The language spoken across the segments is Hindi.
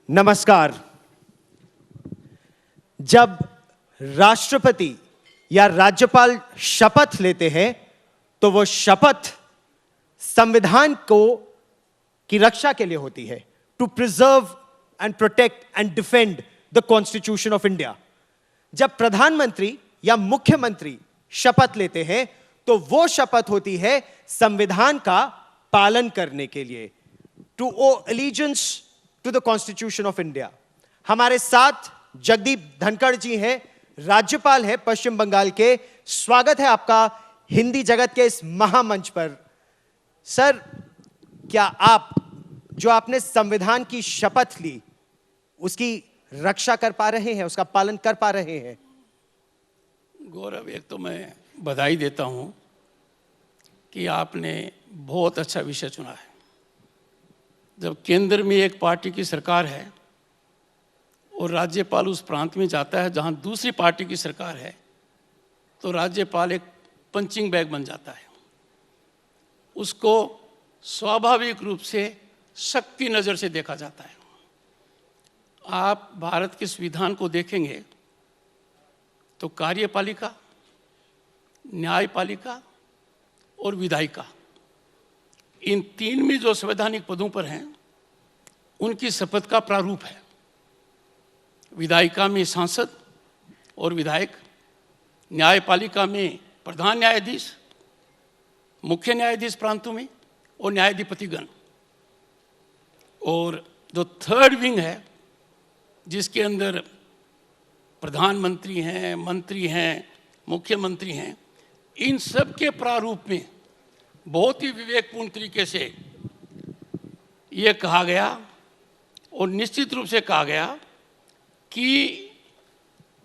नमस्कार। जब राष्ट्रपति या राज्यपाल शपथ लेते हैं तो वो शपथ संविधान की रक्षा के लिए होती है, to preserve and protect and defend the constitution of India. जब प्रधानमंत्री या मुख्यमंत्री शपथ लेते हैं तो वो शपथ होती है संविधान का पालन करने के लिए, to owe allegiance to the constitution of India. हमारे साथ जगदीप धनखड़ जी हैं, राज्यपाल है पश्चिम बंगाल के। स्वागत है आपका हिंदी जगत के इस महामंच पर। सर, क्या आप जो आपने संविधान की शपथ ली उसकी रक्षा कर पा रहे हैं, उसका पालन कर पा रहे हैं? गौरव, एक तो मैं बधाई देता हूं कि आपने बहुत अच्छा विषय चुना है। जब केंद्र में एक पार्टी की सरकार है और राज्यपाल उस प्रांत में जाता है जहां दूसरी पार्टी की सरकार है, तो राज्यपाल एक पंचिंग बैग बन जाता है। उसको स्वाभाविक रूप से शक की नज़र से देखा जाता है। आप भारत के संविधान को देखेंगे तो कार्यपालिका, न्यायपालिका और विधायिका, इन तीन में जो संवैधानिक पदों पर हैं उनकी शपथ का प्रारूप है। विधायिका में सांसद और विधायक, न्यायपालिका में प्रधान न्यायाधीश, मुख्य न्यायाधीश प्रांतों में और न्यायाधिपतिगण, और जो थर्ड विंग है जिसके अंदर प्रधानमंत्री हैं, मंत्री हैं, मुख्यमंत्री हैं, इन सब के प्रारूप में बहुत ही विवेकपूर्ण तरीके से ये कहा गया और निश्चित रूप से कहा गया कि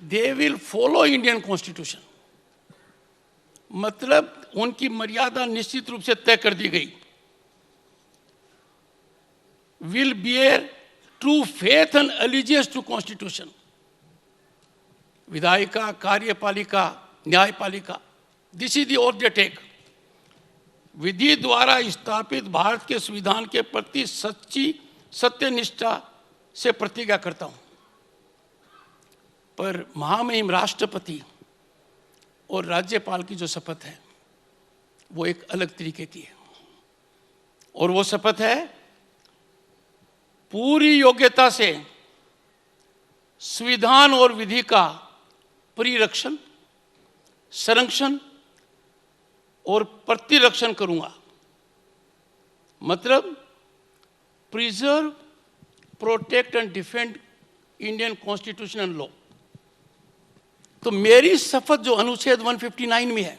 they will follow Indian constitution. मतलब उनकी मर्यादा निश्चित रूप से तय कर दी गई। Will bear true faith and allegiance to constitution. विधायिका, कार्यपालिका, न्यायपालिका, this is the oath they take. विधि द्वारा स्थापित भारत के संविधान के प्रति सच्ची सत्यनिष्ठा से प्रतिज्ञा करता हूं। पर महामहिम राष्ट्रपति और राज्यपाल की जो शपथ है वो एक अलग तरीके की है, और वो शपथ है पूरी योग्यता से संविधान और विधि का परिरक्षण, संरक्षण और प्रतिरक्षण करूंगा। मतलब preserve, protect and defend Indian constitution and law. तो मेरी शपथ जो अनुच्छेद 159 में है,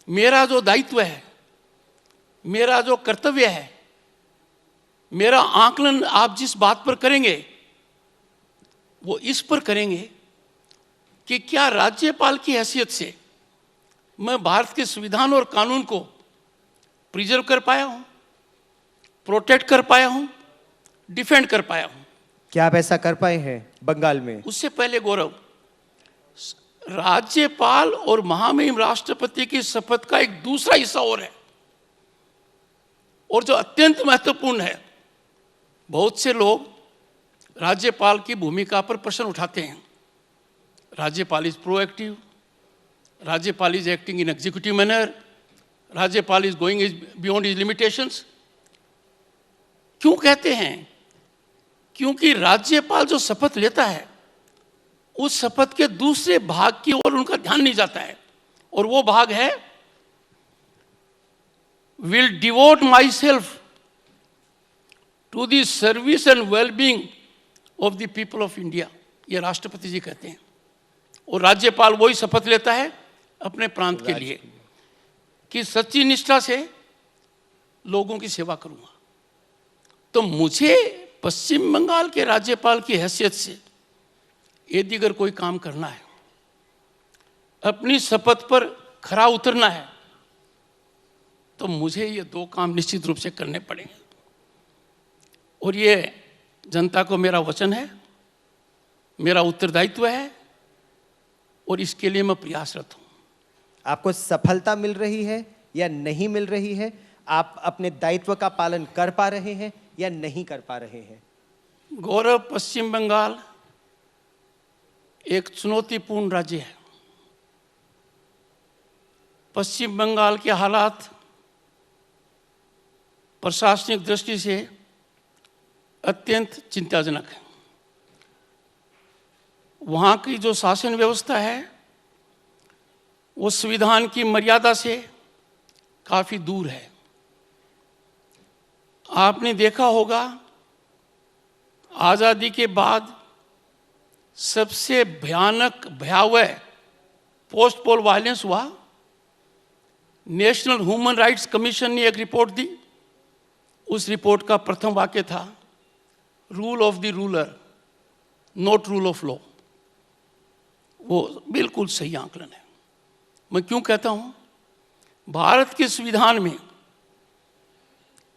मेरा जो दायित्व है, मेरा जो कर्तव्य है, मेरा आकलन आप जिस बात पर करेंगे वो इस पर करेंगे कि क्या राज्यपाल की हैसियत से मैं भारत के संविधान और कानून को प्रिजर्व कर पाया हूं, प्रोटेक्ट कर पाया हूं, डिफेंड कर पाया हूं। क्या आप ऐसा कर पाए हैं बंगाल में? उससे पहले गौरव, राज्यपाल और महामहिम राष्ट्रपति की शपथ का एक दूसरा हिस्सा और है, और जो अत्यंत महत्वपूर्ण है। बहुत से लोग राज्यपाल की भूमिका पर प्रश्न उठाते हैं। राज्यपाल इज प्रोएक्टिव, राज्यपाल is acting in executive manner, राज्यपाल is going beyond his limitations. क्यों कहते हैं? क्योंकि राज्यपाल जो शपथ लेता है उस शपथ के दूसरे भाग की ओर उनका ध्यान नहीं जाता है, और वो भाग है will devote myself to the service and wellbeing of the people of India. ये राष्ट्रपति जी कहते हैं, और राज्यपाल वही शपथ लेता है अपने प्रांत के लिए कि सच्ची निष्ठा से लोगों की सेवा करूंगा। तो मुझे पश्चिम बंगाल के राज्यपाल की हैसियत से यदि अगर कोई काम करना है, अपनी शपथ पर खरा उतरना है, तो मुझे ये दो काम निश्चित रूप से करने पड़ेंगे। और ये जनता को मेरा वचन है, मेरा उत्तरदायित्व है, और इसके लिए मैं प्रयासरत हूं। आपको सफलता मिल रही है या नहीं मिल रही है? आप अपने दायित्व का पालन कर पा रहे हैं या नहीं कर पा रहे हैं? गौरव, पश्चिम बंगाल एक चुनौतीपूर्ण राज्य है। पश्चिम बंगाल के हालात प्रशासनिक दृष्टि से अत्यंत चिंताजनक है। वहाँ की जो शासन व्यवस्था है वो संविधान की मर्यादा से काफ़ी दूर है। आपने देखा होगा, आज़ादी के बाद सबसे भयानक भयावह पोस्ट पोल वायलेंस हुआ। नेशनल ह्यूमन राइट्स कमीशन ने एक रिपोर्ट दी। उस रिपोर्ट का प्रथम वाक्य था, rule of the ruler not rule of law. वो बिल्कुल सही आंकलन है। मैं क्यों कहता हूं? भारत के संविधान में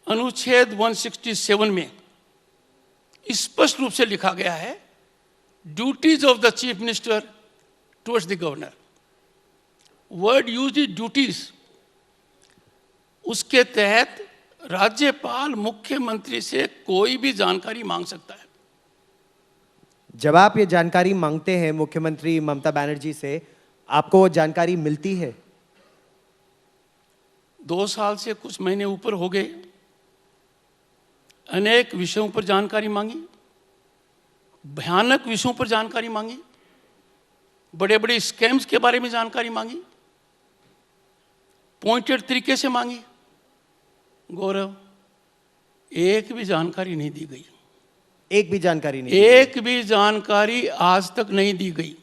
अनुच्छेद 167 में स्पष्ट रूप से लिखा गया है, duties of the chief minister towards the governor. Word use is duties. उसके तहत राज्यपाल मुख्यमंत्री से कोई भी जानकारी मांग सकता है। जब आप ये जानकारी मांगते हैं मुख्यमंत्री ममता बनर्जी से, आपको वो जानकारी मिलती है? 2 साल से कुछ महीने ऊपर हो गए, अनेक विषयों पर जानकारी मांगी, भयानक विषयों पर जानकारी मांगी, बड़े बड़े स्कैम्स के बारे में जानकारी मांगी, पॉइंटेड तरीके से मांगी। गौरव, एक भी जानकारी नहीं दी गई। एक भी जानकारी नहीं? एक भी जानकारी आज तक नहीं दी गई।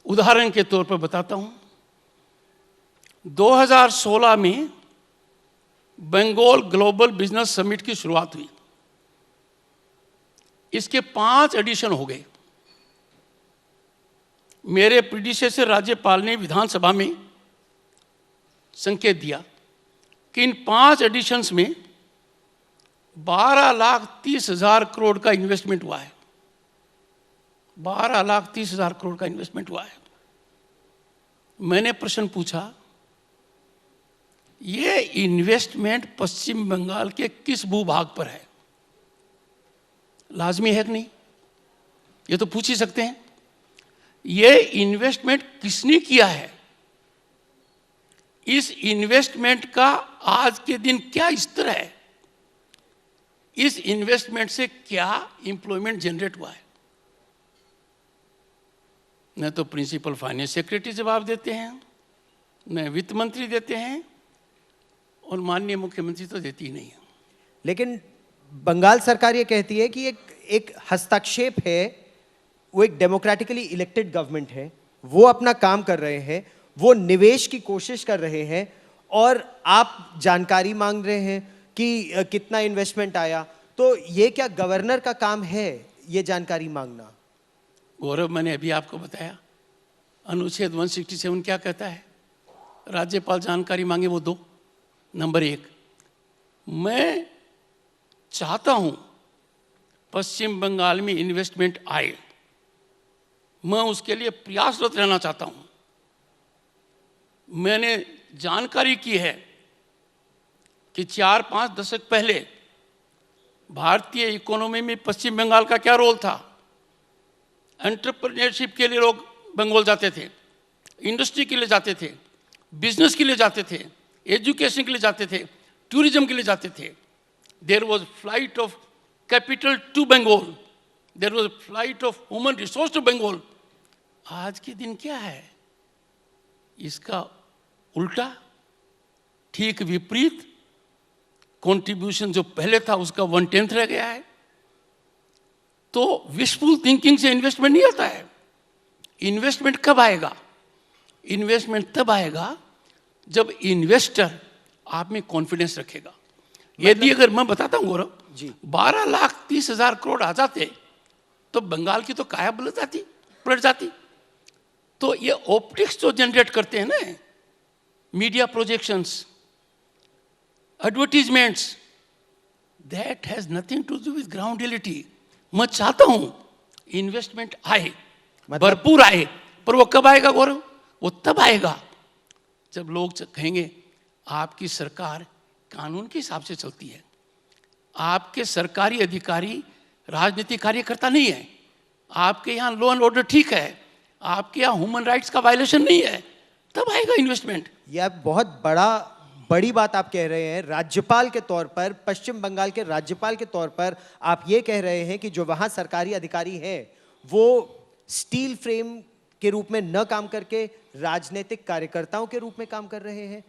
उदाहरण के तौर पर बताता हूं, 2016 में बंगाल ग्लोबल बिजनेस समिट की शुरुआत हुई। इसके 5 एडिशन हो गए। मेरे प्रीडिसेसर राज्यपाल ने विधानसभा में संकेत दिया कि इन 5 एडिशंस में 12,30,000 करोड़ का इन्वेस्टमेंट हुआ है। 12,30,000 करोड़ का इन्वेस्टमेंट हुआ है। मैंने प्रश्न पूछा, ये इन्वेस्टमेंट पश्चिम बंगाल के किस भूभाग पर है? लाजमी है कि नहीं? ये तो पूछ ही सकते हैं। ये इन्वेस्टमेंट किसने किया है? इस इन्वेस्टमेंट का आज के दिन क्या स्तर है? इस इन्वेस्टमेंट से क्या एम्प्लॉयमेंट जनरेट हुआ है? न तो प्रिंसिपल फाइनेंस सेक्रेटरी जवाब देते हैं, न वित्त मंत्री देते हैं, और माननीय मुख्यमंत्री तो देती ही नहीं है। लेकिन बंगाल सरकार ये कहती है कि एक हस्तक्षेप है, वो एक डेमोक्रेटिकली इलेक्टेड गवर्नमेंट है, वो अपना काम कर रहे हैं, वो निवेश की कोशिश कर रहे हैं, और आप जानकारी मांग रहे हैं कि कितना इन्वेस्टमेंट आया। तो ये क्या गवर्नर का काम है ये जानकारी मांगना? गौरव, मैंने अभी आपको बताया, अनुच्छेद 167 क्या कहता है? राज्यपाल जानकारी मांगे वो दो। नंबर 1, मैं चाहता हूं पश्चिम बंगाल में इन्वेस्टमेंट आए, मैं उसके लिए प्रयासरत रहना चाहता हूं। मैंने जानकारी की है कि 4-5 दशक पहले भारतीय इकोनॉमी में पश्चिम बंगाल का क्या रोल था। एंटरप्रेन्योरशिप के लिए लोग बंगाल जाते थे, इंडस्ट्री के लिए जाते थे, बिजनेस के लिए जाते थे, एजुकेशन के लिए जाते थे, टूरिज्म के लिए जाते थे। There was flight of capital to Bengal, there was flight of human resource to Bengal. आज के दिन क्या है? इसका उल्टा, ठीक विपरीत। कंट्रीब्यूशन जो पहले था उसका 1/10 रह गया है। तो विशफुल थिंकिंग से इन्वेस्टमेंट नहीं आता है। इन्वेस्टमेंट कब आएगा? इन्वेस्टमेंट तब आएगा जब इन्वेस्टर आप में कॉन्फिडेंस रखेगा। यदि अगर मैं बताता हूं गौरव जी, 12,30,000 करोड़ आ जाते तो बंगाल की तो काया पलट जाती। तो ये ऑप्टिक्स जो जनरेट करते हैं ना, media projections, advertisements, that has nothing to do with ground reality. मैं चाहता हूं इन्वेस्टमेंट आए, भरपूर आए, पर वो कब आएगा गौरव? वो तब आएगा जब लोग कहेंगे आपकी सरकार कानून के हिसाब से चलती है, आपके सरकारी अधिकारी राजनीतिक कार्यकर्ता नहीं है। आपके यहाँ लॉ एंड ऑर्डर ठीक है, आपके यहाँ ह्यूमन राइट्स का वायलेशन नहीं है, तब आएगा इन्वेस्टमेंट। यह बहुत बड़ी बात आप कह रहे हैं। राज्यपाल के तौर पर, पश्चिम बंगाल के राज्यपाल के तौर पर आप ये कह रहे हैं कि जो वहां सरकारी अधिकारी हैं वो स्टील फ्रेम के रूप में न काम करके राजनीतिक कार्यकर्ताओं के रूप में काम कर रहे हैं।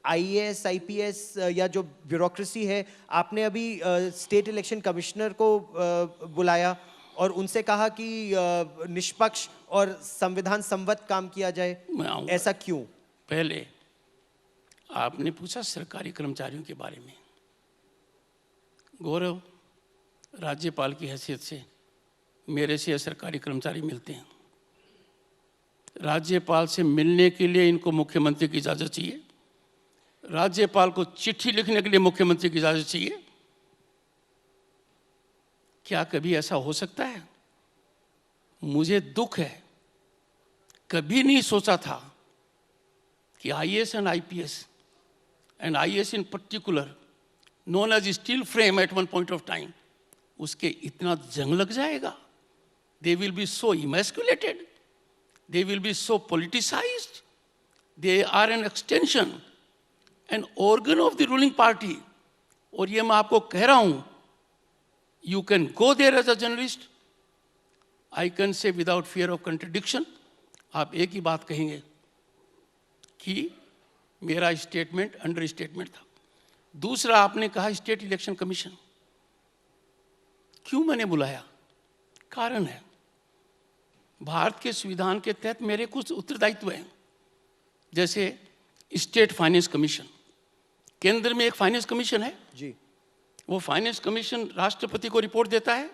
आईएएस, आईपीएस या जो ब्यूरोक्रेसी है, आपने अभी स्टेट इलेक्शन कमिश्नर को बुलाया और उनसे कहा कि निष्पक्ष और संविधान सम्मत काम किया जाए। ऐसा क्यों? पहले आपने पूछा सरकारी कर्मचारियों के बारे में। गौरव, राज्यपाल की हैसियत से मेरे से सरकारी कर्मचारी मिलते हैं। राज्यपाल से मिलने के लिए इनको मुख्यमंत्री की इजाज़त चाहिए, राज्यपाल को चिट्ठी लिखने के लिए मुख्यमंत्री की इजाज़त चाहिए। क्या कभी ऐसा हो सकता है? मुझे दुख है, कभी नहीं सोचा था कि IAS and IPS and IAS in particular, known as steel frame at one point of time, उसके इतना जंग लग जाएगा। They will be so emasculated, they will be so politicized, they are an extension, an organ of the ruling party। और ये मैं आपको कह रहा हूँ, you can go there as a journalist, I can say without fear of contradiction, आप एक ही बात कहेंगे कि मेरा स्टेटमेंट अंडर स्टेटमेंट था। दूसरा, आपने कहा स्टेट इलेक्शन कमीशन, क्यों मैंने बुलाया? कारण है, भारत के संविधान के तहत मेरे कुछ उत्तरदायित्व हैं। जैसे स्टेट फाइनेंस कमीशन, केंद्र में एक फाइनेंस कमीशन है जी, वो फाइनेंस कमीशन राष्ट्रपति को रिपोर्ट देता है,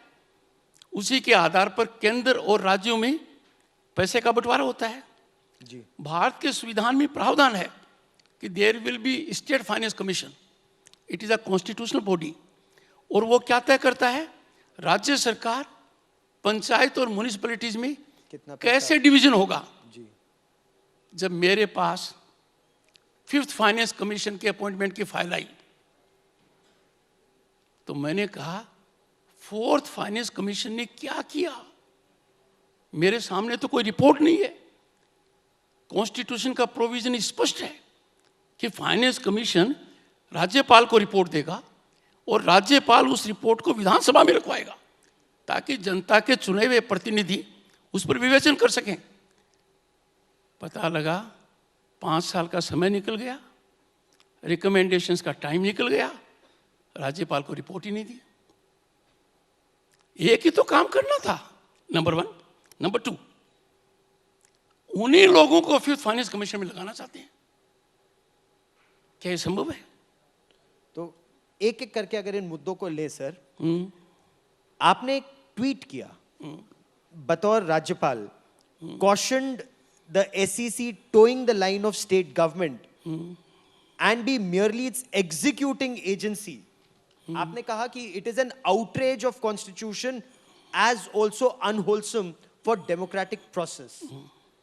उसी के आधार पर केंद्र और राज्यों में पैसे का बंटवारा होता है जी। भारत के संविधान में प्रावधान है कि there will be state finance commission, it is a constitutional body. और वो क्या तय करता है? राज्य सरकार, पंचायत और म्युनिसिपैलिटीज में कितना कैसे डिवीजन होगा जी। जब मेरे पास 5th फाइनेंस कमीशन के अपॉइंटमेंट की फाइल आई तो मैंने कहा 4th फाइनेंस कमीशन ने क्या किया? मेरे सामने तो कोई रिपोर्ट नहीं है। कॉन्स्टिट्यूशन का प्रोविजन स्पष्ट है कि फाइनेंस कमीशन राज्यपाल को रिपोर्ट देगा और राज्यपाल उस रिपोर्ट को विधानसभा में रखवाएगा ताकि जनता के चुने हुए प्रतिनिधि उस पर विवेचन कर सकें। पता लगा 5 साल का समय निकल गया, रिकमेंडेशंस का टाइम निकल गया, राज्यपाल को रिपोर्ट ही नहीं दी। एक ही तो काम करना था, नंबर 1। नंबर 2, उन्हीं लोगों को 5th फाइनेंस कमीशन में लगाना चाहते हैं। क्या ये संभव है? तो एक एक करके अगर इन मुद्दों को ले सर, आपने एक ट्वीट किया बतौर राज्यपाल, cautioned the SEC towing the line of state government and be merely its executing agency। आपने कहा कि it is an outrage of constitution as also unwholesome for democratic process।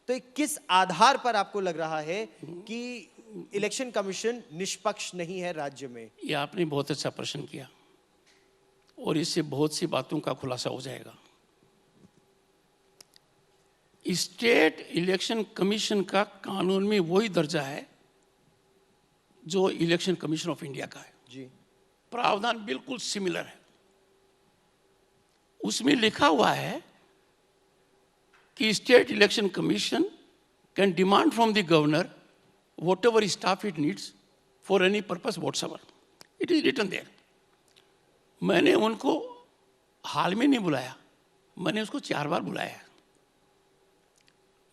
तो किस आधार पर आपको लग रहा है कि इलेक्शन कमीशन निष्पक्ष नहीं है राज्य में? ये आपने बहुत अच्छा प्रश्न किया और इससे बहुत सी बातों का खुलासा हो जाएगा। स्टेट इलेक्शन कमीशन का कानून में वही दर्जा है जो इलेक्शन कमीशन ऑफ इंडिया का है जी। प्रावधान बिल्कुल सिमिलर है। उसमें लिखा हुआ है कि state election commission can demand from the governor whatever staff it needs for any purpose whatsoever, it is written there। मैंने उनको हाल में नहीं बुलाया, मैंने उसको 4 बार बुलाया।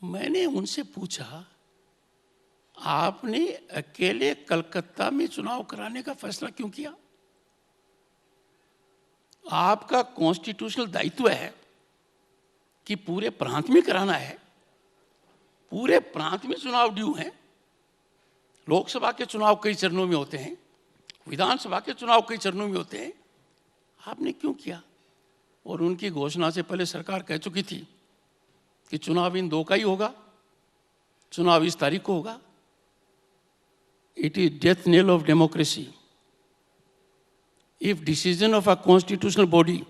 मैंने उनसे पूछा, आपने अकेले कलकत्ता में चुनाव कराने का फैसला क्यों किया? आपका कॉन्स्टिट्यूशनल दायित्व है कि पूरे प्रांत में कराना है, पूरे प्रांत में चुनाव ड्यू हैं। लोकसभा के चुनाव कई चरणों में होते हैं, विधानसभा के चुनाव कई चरणों में होते हैं, आपने क्यों किया? और उनकी घोषणा से पहले सरकार कह चुकी थी कि चुनाव इन 2 का ही होगा, चुनाव इस तारीख को होगा। It is death nail of democracy. if decision of a constitutional body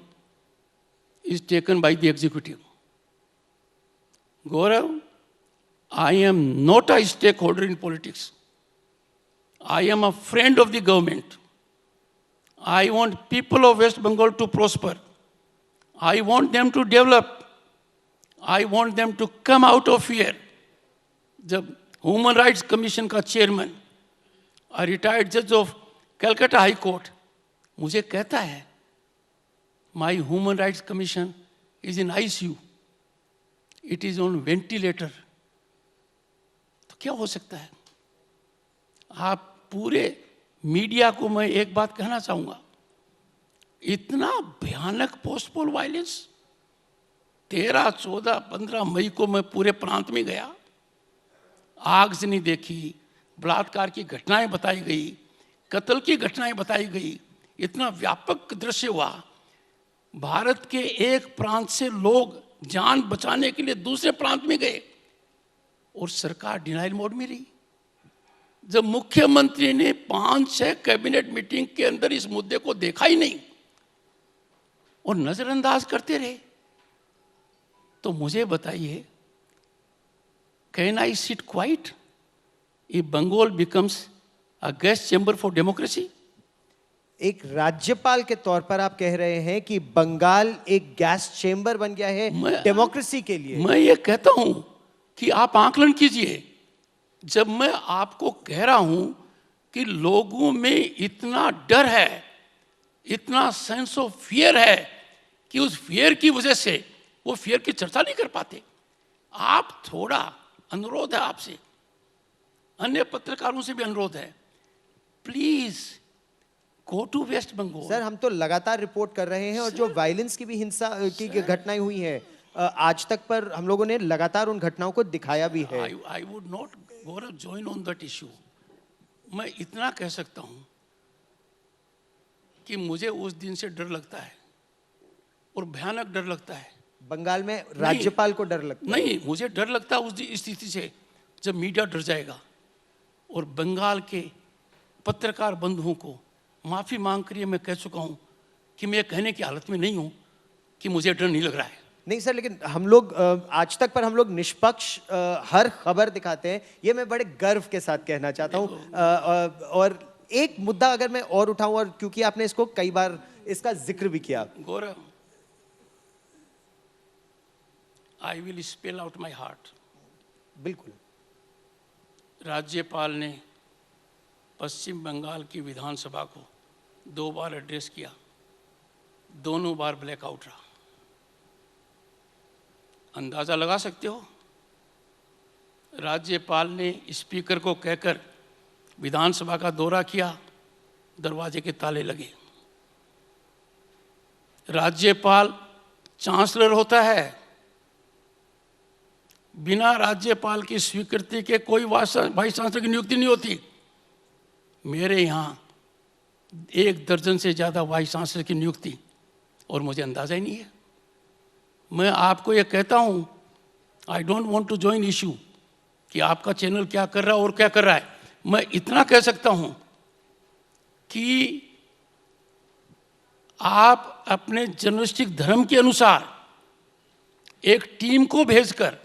is taken by the executive. Gaurav, I am not a stakeholder in politics. I am a friend of the government. I want people of West Bengal to prosper. I want them to develop. I want them to come out of fear. The Human Rights Commission का chairman, a retired judge of Calcutta High Court, मुझे कहता है, my Human Rights Commission is in ICU. It is on ventilator. तो क्या हो सकता है? आप पूरे मीडिया को मैं एक बात कहना चाहूंगा, इतना भयानक पोस्टपोल वायलेंस 13, 14, 15 मई को मैं पूरे प्रांत में गया, आगजनी देखी, बलात्कार की घटनाएं बताई गई, कत्ल की घटनाएं बताई गई, इतना व्यापक दृश्य हुआ। भारत के एक प्रांत से लोग जान बचाने के लिए दूसरे प्रांत में गए और सरकार डिनाइल मोड में रही। जब मुख्यमंत्री ने 5-6 कैबिनेट मीटिंग के अंदर इस मुद्दे को देखा ही नहीं और नजरअंदाज करते रहे, तो मुझे बताइए, can I sit quiet if Bengal becomes a gas chamber for democracy? एक राज्यपाल के तौर पर आप कह रहे हैं कि बंगाल एक गैस चेंबर बन गया है डेमोक्रेसी के लिए। मैं ये कहता हूं कि आप आकलन कीजिए। जब मैं आपको कह रहा हूं कि लोगों में इतना डर है, इतना सेंस ऑफ फियर है कि उस फियर की वजह से वो फियर की चर्चा नहीं कर पाते। आप थोड़ा, अनुरोध है आपसे, अन्य पत्रकारों से भी अनुरोध है, please go to West Bengal. Sir, हम तो लगातार रिपोर्ट कर रहे हैं और जो वायलेंस की भी हिंसा की घटनाएं हुई हैं आज तक पर हम लोगों ने लगातार उन घटनाओं को दिखाया भी है। I would not Gaurav join on that issue. मैं इतना कह सकता हूं कि मुझे उस दिन से डर लगता है और भयानक डर लगता है। बंगाल में राज्यपाल को डर लगता है? नहीं, मुझे डर लगता है उस स्थिति से जब मीडिया डर जाएगा और बंगाल के पत्रकार बंधुओं को माफी मांग कर मैं कह चुका हूं कि मैं कहने की हालत में नहीं हूं कि मुझे डर नहीं लग रहा है। नहीं सर, लेकिन हम लोग आज तक पर हम लोग निष्पक्ष हर खबर दिखाते हैं, ये मैं बड़े गर्व के साथ कहना चाहता हूं। और एक मुद्दा अगर मैं और उठाऊं, और क्योंकि आपने इसको कई बार इसका जिक्र भी किया। Gaurav, I will spell out my heart. बिल्कुल। राज्यपाल ने पश्चिम बंगाल की विधानसभा को 2 बार एड्रेस किया, दोनों बार ब्लैकआउट रहा। अंदाजा लगा सकते हो, राज्यपाल ने स्पीकर को कहकर विधानसभा का दौरा किया, दरवाजे के ताले लगे। राज्यपाल चांसलर होता है, बिना राज्यपाल की स्वीकृति के कोई वाइस चांसलर की नियुक्ति नहीं होती। मेरे यहाँ 1 दर्जन से ज़्यादा वाइस चांसलर की नियुक्ति और मुझे अंदाजा ही नहीं है। मैं आपको ये कहता हूँ, I don't want to join issue कि आपका चैनल क्या कर रहा है और क्या कर रहा है। मैं इतना कह सकता हूँ कि आप अपने जर्नलिस्टिक धर्म के अनुसार एक टीम को भेजकर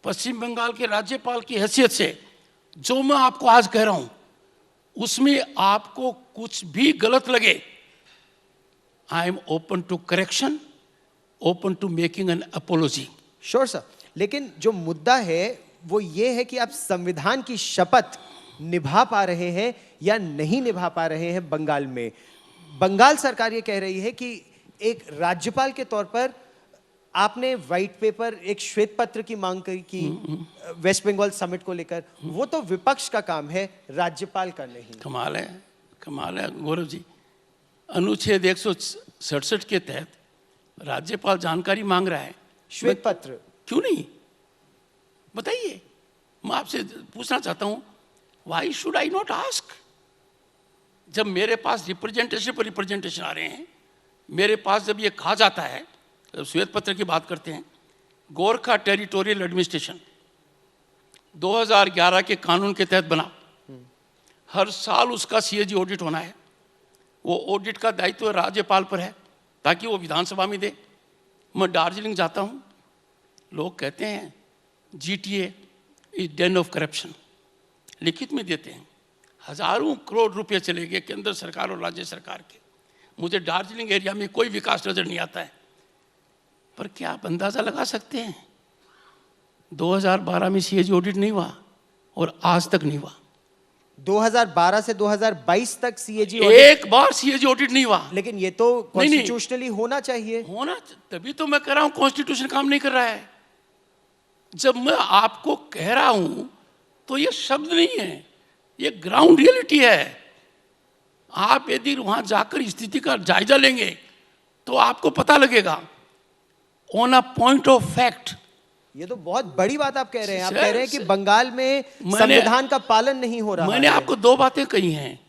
पश्चिम बंगाल के राज्यपाल की हैसियत से जो मैं आपको आज कह रहा हूँ, उसमें आपको कुछ भी गलत लगे, I am open to correction, open to making an apology. Sure sir, लेकिन जो मुद्दा है वो ये है कि आप संविधान की शपथ निभा पा रहे हैं या नहीं निभा पा रहे हैं बंगाल में। बंगाल सरकार ये कह रही है कि एक राज्यपाल के तौर पर आपने व्हाइट पेपर, एक श्वेत पत्र की मांग की वेस्ट बंगाल समिट को लेकर, वो तो विपक्ष का काम है, राज्यपाल का नहीं। कमाल है, कमाल है गौरव जी। अनुच्छेद 167 के तहत राज्यपाल जानकारी मांग रहा है, श्वेत पत्र क्यों नहीं? बताइए, मैं आपसे पूछना चाहता हूं, why should I not ask? जब मेरे पास रिप्रेजेंटेशन पर रिप्रेजेंटेशन आ रहे हैं, मेरे पास जब ये कहा जाता है, जब श्वेत पत्र की बात करते हैं, गोरखा टेरिटोरियल एडमिनिस्ट्रेशन 2011 के कानून के तहत बना, हर साल उसका सीएजी ऑडिट होना है, वो ऑडिट का दायित्व राज्यपाल पर है ताकि वो विधानसभा में दे। मैं दार्जिलिंग जाता हूँ, लोग कहते हैं GTA is Dane of corruption, लिखित में देते हैं। हजारों करोड़ रुपए चले गए केंद्र सरकार और राज्य सरकार के। मुझे दार्जिलिंग एरिया में कोई विकास नजर नहीं आता है। पर क्या आप अंदाजा लगा सकते हैं 2012 में CAG ऑडिट नहीं हुआ और आज तक नहीं हुआ। 2012 से 2022 तक CAG एक बार CAG ऑडिट नहीं हुआ। लेकिन ये तो कॉन्स्टिट्यूशनली होना चाहिए। होना, तभी तो मैं कह रहा हूं कॉन्स्टिट्यूशन काम नहीं कर रहा है। जब मैं आपको कह रहा हूं तो ये शब्द नहीं है, ये ग्राउंड रियलिटी है। आप यदि वहां जाकर स्थिति का जायजा लेंगे तो आपको पता लगेगा on a point of fact. ये तो बहुत बड़ी बात आप कह रहे हैं। आप सर, कह रहे हैं कि बंगाल में संविधान का पालन नहीं हो रहा है। मैंने आपको दो बातें कही हैं।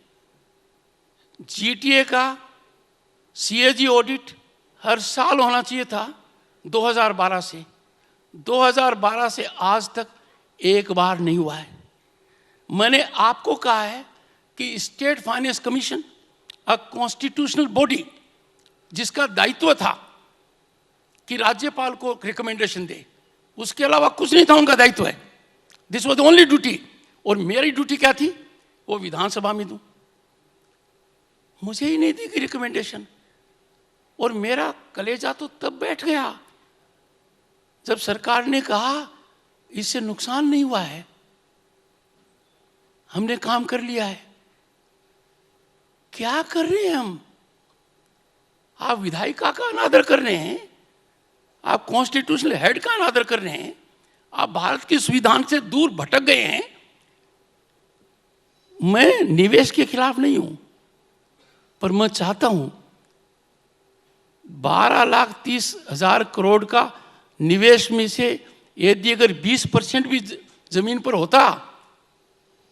GTA का CAG ऑडिट हर साल होना चाहिए था 2012 से। 2012 से आज तक एक बार नहीं हुआ है। मैंने आपको कहा है कि स्टेट फाइनेंस कमीशन अ कॉन्स्टिट्यूशनल बॉडी जिसका दायित्व था कि राज्यपाल को रिकमेंडेशन दे, उसके अलावा कुछ नहीं था उनका दायित्व है। This was the only duty. और मेरी ड्यूटी क्या थी? वो विधानसभा में दूं। मुझे ही नहीं दी गई रिकमेंडेशन और मेरा कलेजा तो तब बैठ गया जब सरकार ने कहा इससे नुकसान नहीं हुआ है, हमने काम कर लिया है। क्या कर रहे हैं हम? आप विधायिका का अनादर कर रहे हैं, आप कॉन्स्टिट्यूशनल हेड का अनादर कर रहे हैं, आप भारत के संविधान से दूर भटक गए हैं। मैं निवेश के खिलाफ नहीं हूं, पर मैं चाहता हूं 12,30,000 करोड़ का निवेश में से यदि अगर 20% भी जमीन पर होता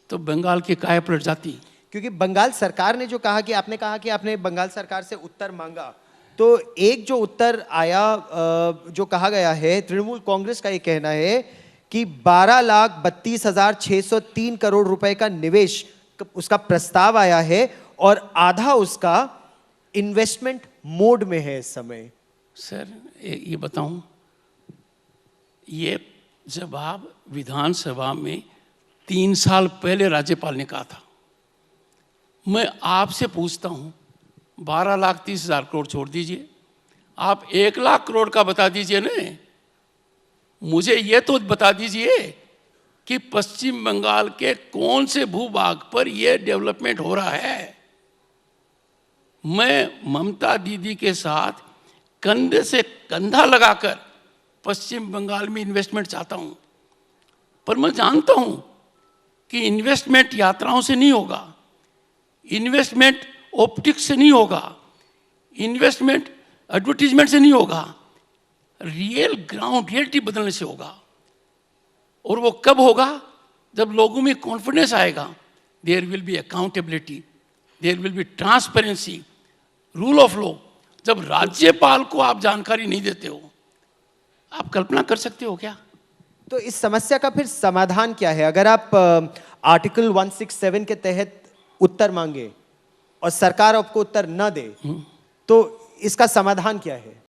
तो बंगाल की काया पलट जाती। क्योंकि बंगाल सरकार ने जो कहा कि आपने बंगाल सरकार से उत्तर मांगा, तो एक जो उत्तर आया जो कहा गया है, तृणमूल कांग्रेस का ये कहना है कि 12,32,603 करोड़ रुपए का निवेश उसका प्रस्ताव आया है और आधा उसका इन्वेस्टमेंट मोड में है इस समय। सर ये बताऊं, ये जब आप विधानसभा में 3 साल पहले राज्यपाल ने कहा था, मैं आपसे पूछता हूं 12,30,000 करोड़ छोड़ दीजिए, आप 1,00,000 करोड़ का बता दीजिए ना। मुझे ये तो बता दीजिए कि पश्चिम बंगाल के कौन से भूभाग पर यह डेवलपमेंट हो रहा है। मैं ममता दीदी के साथ कंधे से कंधा लगाकर पश्चिम बंगाल में इन्वेस्टमेंट चाहता हूं, पर मैं जानता हूं कि इन्वेस्टमेंट यात्राओं से नहीं होगा, इन्वेस्टमेंट ऑप्टिक्स से नहीं होगा, इन्वेस्टमेंट एडवर्टीजमेंट से नहीं होगा, रियल ग्राउंड रियलिटी बदलने से होगा। और वो कब होगा? जब लोगों में कॉन्फिडेंस आएगा। There will be accountability, there will be transparency, rule of law. जब राज्यपाल को आप जानकारी नहीं देते हो, आप कल्पना कर सकते हो क्या? तो इस समस्या का फिर समाधान क्या है? अगर आप आर्टिकल 167 के तहत उत्तर मांगे और सरकार आपको उत्तर न दे, तो इसका समाधान क्या है?